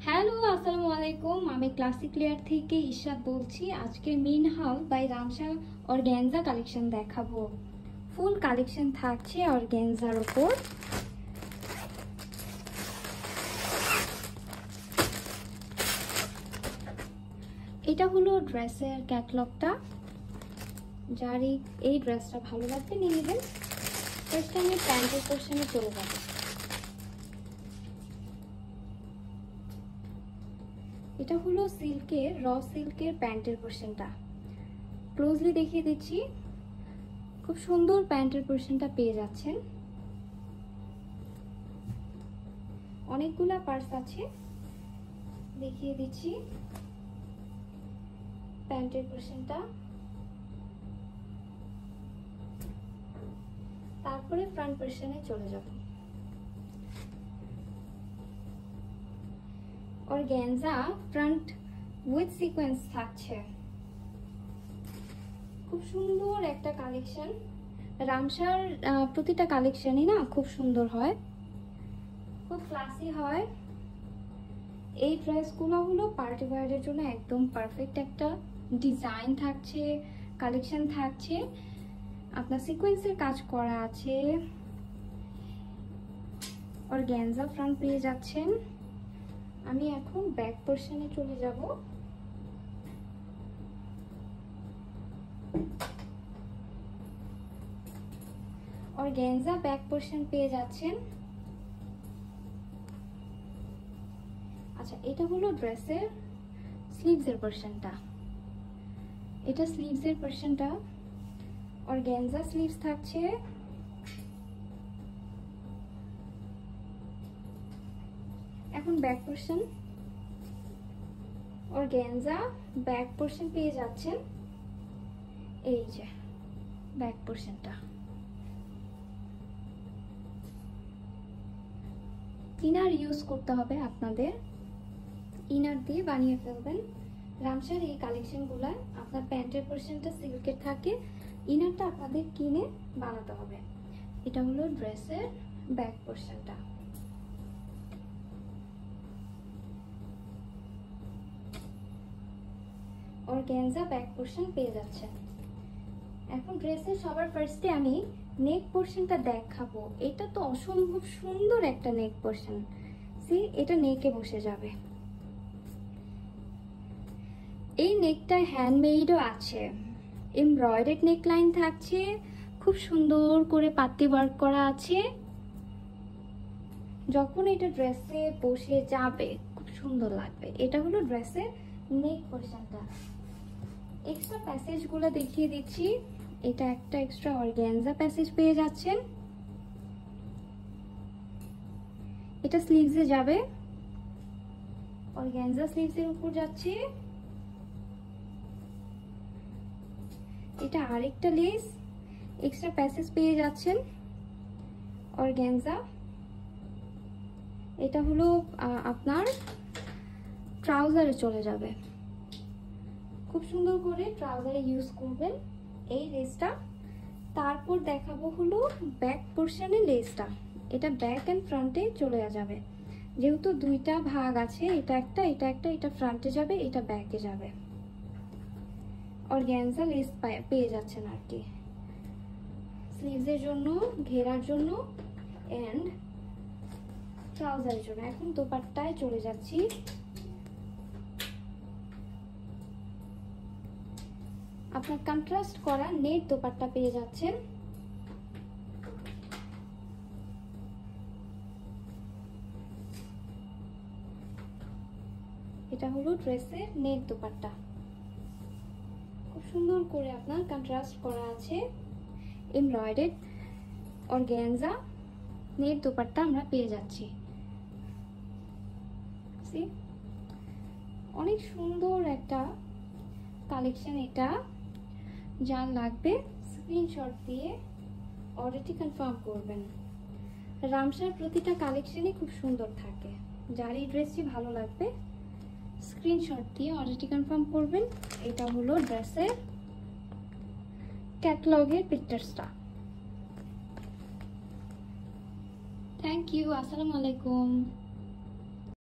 Hello, আসসালামু আলাইকুম। আমি ক্লাসিক লেয়ার থেকে ইশরাত বলছি। আজকে Minhal by Ramsha organza collection দেখাবো। ফুল কালেকশন থাকছে অর্গানজার উপর। এটা হলো ড্রেসের ক্যাটালগটা। যার এই ড্রেসটা ভালো লাগবে নিয়ে নেবেন। ফার্স্ট আমি প্যান্টের পোর্শনে চলে যাবো। এটা হলো সিল্কের সিল্কের প্যান্টের পোর্শনটা। ক্লোজলি দেখিয়ে দিচ্ছি। খুব সুন্দর প্যান্টের পোর্শনটা পেয়ে যাচ্ছেন। অনেকগুলা পার্টস আছে, দেখিয়ে দিচ্ছি প্যান্টের পোর্শনটা। তারপরে ফ্রন্ট পোর্শনে চলে যাব। অর্গানজা ফ্রন্ট উইথ সিকোয়েন্স থাকছে। খুব সুন্দর একটা কালেকশন। রামসার প্রতিটা কালেকশনই না খুব সুন্দর হয়, খুব ক্লাসি হয়। এই ড্রেসগুলো হলো পার্টি ওয়্যারের জন্য একদম পারফেক্ট একটা ডিজাইন থাকছে, কালেকশন থাকছে। আপনার সিকোয়েন্সের কাজ করা আছে। অর্গানজা ফ্রন্ট পেয়ে যাচ্ছেন। আমি এখন ব্যাক পোর্শনে চলে যাব। অর্গানজা ব্যাক পোর্শন পেয়ে যাচ্ছেন। আচ্ছা, এটা হলো ড্রেসের স্লিভসের পোর্শনটা। এটা স্লিভসের পোর্শনটা। অর্গানজা স্লিভস থাকছে। এখন back portion. Organza back portion পেয়ে যাচ্ছেন। এই যে ব্যাক পোর্শনটা। ইনার ইউজ করতে হবে আপনাদের, ইনার দিয়ে বানিয়ে ফেলবেন। রামসার এই কালেকশনগুলো আপনার প্যান্টের পোর্শনটা সিল্কের থাকে, ইনারটা আপনাদের কিনে বানাতে হবে। এটা হলো ড্রেসের ব্যাক পোর্শনটা। অর্গানজা ব্যাক পোর্শন পেয়ে যাচ্ছে। এখন ড্রেসের সবার ফার্স্টে আমি নেক পোর্শনটা দেখাবো। এটা তো অসম্ভব সুন্দর একটা নেক পোর্শন। সি, এটা নেকে বসে যাবে। এই নেকটা হ্যান্ডমেডও আছে, এমব্রয়ডারি নেকলাইন থাকছে, খুব সুন্দর করে পাতি ওয়ার্ক করা আছে। যখন এটা ড্রেসে বসে যাবে খুব সুন্দর লাগবে। এটা হলো ড্রেসের নেক পোর্শনটা। এক্সট্রা প্যাসেজগুলো দেখিয়ে দিচ্ছি। এটা একটা এক্সট্রা অর্গানজা প্যাসেজ পেয়ে যাচ্ছেন। এটা স্লিভসে যাবে, অর্গানজা স্লিভসের উপর যাচ্ছে। এটা আরেকটা লেস, এক্সট্রা প্যাসেজ পেয়ে যাচ্ছেন অর্গানজা। এটা হলো আপনার ট্রাউজারে চলে যাবে। খুব সুন্দর করে ট্রাউজারে ইউজ করবেন এই লেসটা। তারপর দেখাবো হলো ব্যাক পোর্শনে লেসটা। এটা ব্যাক এন্ড ফ্রন্টে চলে যাবে, যেহেতু দুইটা ভাগ আছে, এটা একটা এটা একটা, এটা ফ্রন্টে যাবে এটা ব্যাকে যাবে। অর্গানজা লেস পেয়ে যাচ্ছেন আর কি, স্লিভসের জন্য, ঘেরার জন্য এন্ড ট্রাউজারের জন্য। এখন দোপাট্টায় চলে যাচ্ছি। আপনার কন্ট্রাস্ট করা নেট দোপাট্টা পেয়ে যাচ্ছেন। এটা হলো ড্রেসের নেট দোপাট্টা। খুব সুন্দর করে আপনার কন্ট্রাস্ট করা আছে। এমব্রয়ডারি অর্গানজা নেট দোপাট্টা আমরা পেয়ে যাচ্ছি। অনেক সুন্দর একটা কালেকশন। এটা যার লাগবে স্ক্রিনশট দিয়ে অর্ডারটি কনফার্ম করবেন। রামসার প্রতিটা কালেকশনই খুব সুন্দর থাকে। যার এই ড্রেসটি ভালো লাগবে স্ক্রিনশট দিয়ে অর্ডারটি কনফার্ম করবেন। এটা হলো ড্রেসের ক্যাটালগের পিকচারটা। থ্যাংক ইউ, আসসালামু আলাইকুম।